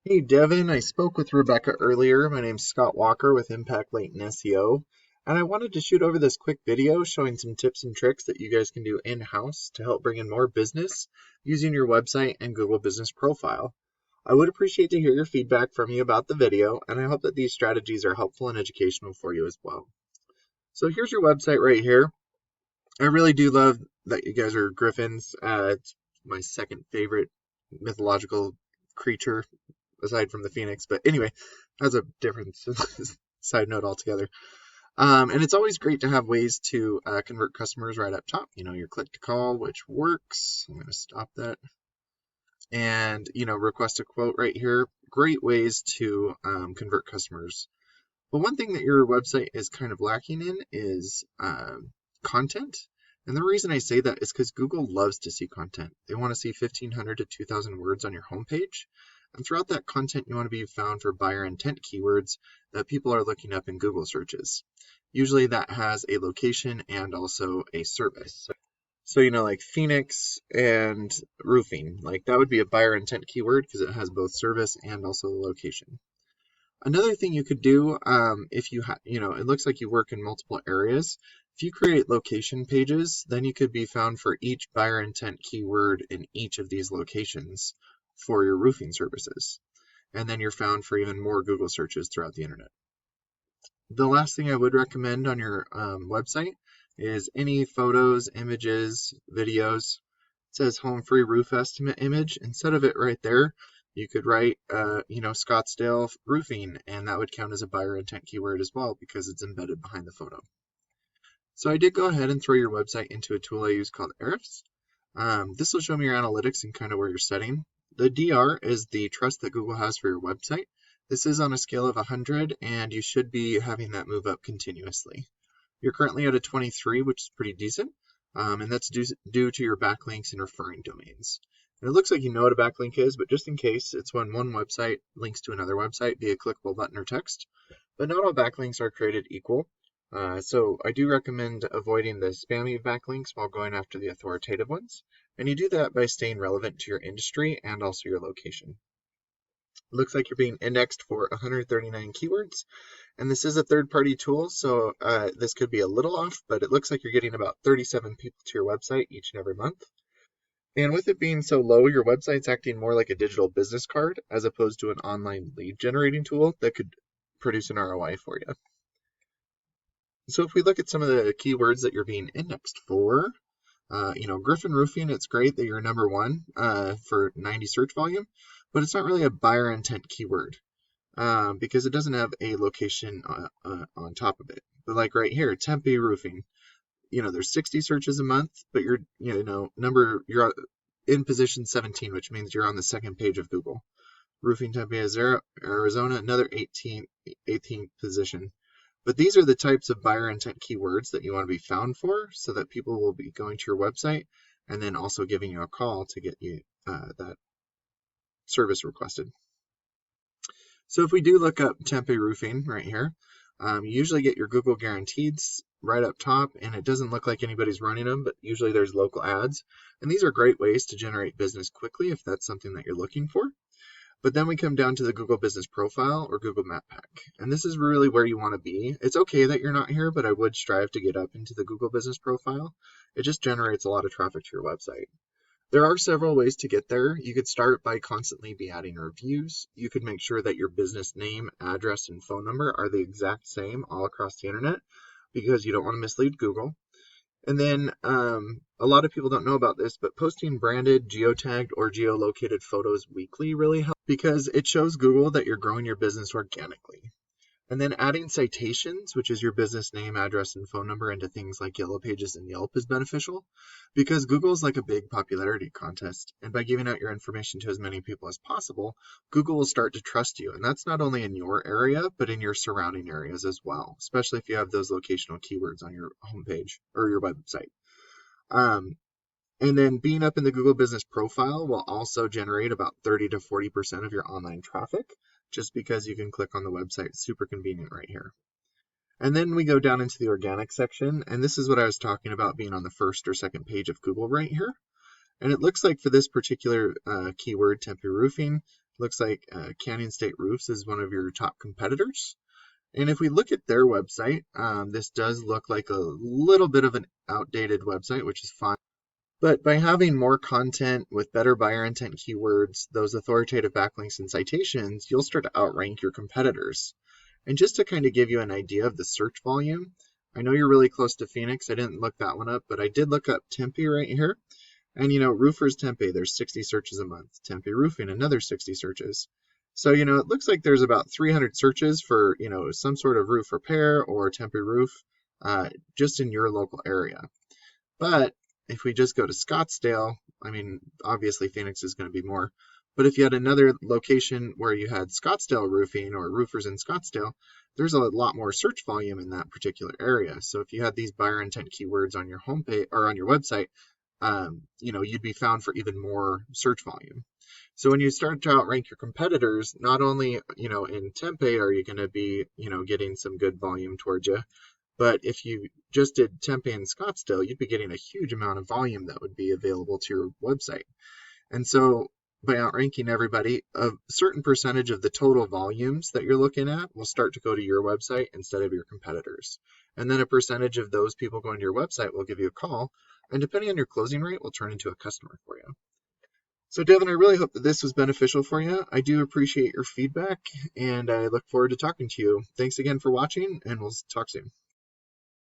Hey Devin, I spoke with Rebecca earlier. My name's Scott Walker with Impact Latent SEO, and I wanted to shoot over this quick video showing some tips and tricks that you guys can do in-house to help bring in more business using your website and Google Business Profile. I would appreciate to hear your feedback from you about the video, and I hope that these strategies are helpful and educational for you as well. So here's your website right here. I really do love that you guys are Gryphons. It's my second favorite mythological creature aside from the Phoenix. But anyway, that's a different side note altogether. And it's always great to have ways to convert customers right up top. Your click to call, which works. I'm going to stop that. And, request a quote right here. Great ways to convert customers. But one thing that your website is kind of lacking in is content. And the reason I say that is because Google loves to see content. They want to see 1,500 to 2,000 words on your homepage. And throughout that content, you want to be found for buyer intent keywords that people are looking up in Google searches. Usually that has a location and also a service. So, like Phoenix and roofing, like that would be a buyer intent keyword because it has both service and also the location. Another thing you could do, if it looks like you work in multiple areas. If you create location pages, then you could be found for each buyer intent keyword in each of these locations for your roofing services. And then you're found for even more Google searches throughout the internet. The last thing I would recommend on your website is any photos, images, videos. It says home free roof estimate image. Instead of it right there, you could write, Scottsdale roofing, and that would count as a buyer intent keyword as well because it's embedded behind the photo. So I did go ahead and throw your website into a tool I use called Ahrefs. This will show me your analytics and kind of where you're setting. The DR is the trust that Google has for your website. This is on a scale of 100, and you should be having that move up continuously. You're currently at a 23, which is pretty decent, and that's due to your backlinks and referring domains. And it looks like you know what a backlink is, but just in case, it's when one website links to another website via clickable button or text. But not all backlinks are created equal. So I do recommend avoiding the spammy backlinks while going after the authoritative ones. And you do that by staying relevant to your industry and also your location. It looks like you're being indexed for 139 keywords. And this is a third-party tool, so this could be a little off, but it looks like you're getting about 37 people to your website each and every month. And with it being so low, your website's acting more like a digital business card as opposed to an online lead generating tool that could produce an ROI for you. So if we look at some of the keywords that you're being indexed for, Gryphon roofing, it's great that you're number one for 90 search volume, but it's not really a buyer intent keyword because it doesn't have a location on top of it. But like right here, Tempe roofing, there's 60 searches a month, but you're in position 17, which means you're on the second page of Google. Roofing Tempe, Arizona, another 18th position. But these are the types of buyer intent keywords that you want to be found for so that people will be going to your website and then also giving you a call to get you that service requested. So if we do look up Tempe roofing right here, you usually get your Google guaranteeds right up top, and it doesn't look like anybody's running them, but usually there's local ads. And these are great ways to generate business quickly if that's something that you're looking for. But then we come down to the Google Business Profile or Google Map Pack. And this is really where you want to be. It's okay that you're not here, but I would strive to get up into the Google Business Profile. It just generates a lot of traffic to your website. There are several ways to get there. You could start by constantly be adding reviews. You could make sure that your business name, address, and phone number are the exact same all across the internet because you don't want to mislead Google. And then a lot of people don't know about this, but posting branded, geotagged, or geolocated photos weekly really helps because it shows Google that you're growing your business organically. And then adding citations, which is your business name, address, and phone number into things like Yellow Pages and Yelp is beneficial because Google's like a big popularity contest. And by giving out your information to as many people as possible, Google will start to trust you. And that's not only in your area, but in your surrounding areas as well, especially if you have those locational keywords on your homepage or your website. And then being up in the Google Business Profile will also generate about 30 to 40% of your online traffic, just because you can click on the website. It's super convenient right here. And then we go down into the organic section, and this is what I was talking about being on the first or second page of Google right here. And it looks like for this particular keyword, Tempe roofing, Looks like Canyon State Roofs is one of your top competitors. And if we look at their website, this does look like a little bit of an outdated website, which is fine. But by having more content with better buyer intent keywords, those authoritative backlinks and citations, you'll start to outrank your competitors. And just to kind of give you an idea of the search volume, I know you're really close to Phoenix. I didn't look that one up, but I did look up Tempe right here. And Roofers Tempe, there's 60 searches a month. Tempe Roofing, another 60 searches. So, it looks like there's about 300 searches for, some sort of roof repair or Tempe roof just in your local area. But if we just go to Scottsdale, I mean, obviously Phoenix is going to be more. But if you had another location where you had Scottsdale roofing or roofers in Scottsdale, there's a lot more search volume in that particular area. So if you had these buyer intent keywords on your homepage or on your website, you'd be found for even more search volume. So when you start to outrank your competitors, not only, in Tempe are you going to be, getting some good volume towards you, but if you just did Tempe and Scottsdale, you'd be getting a huge amount of volume that would be available to your website. And so by outranking everybody, a certain percentage of the total volumes that you're looking at will start to go to your website instead of your competitors. And then a percentage of those people going to your website will give you a call, and depending on your closing rate, will turn into a customer for you. So Devin, I really hope that this was beneficial for you. I do appreciate your feedback, and I look forward to talking to you. Thanks again for watching, and we'll talk soon.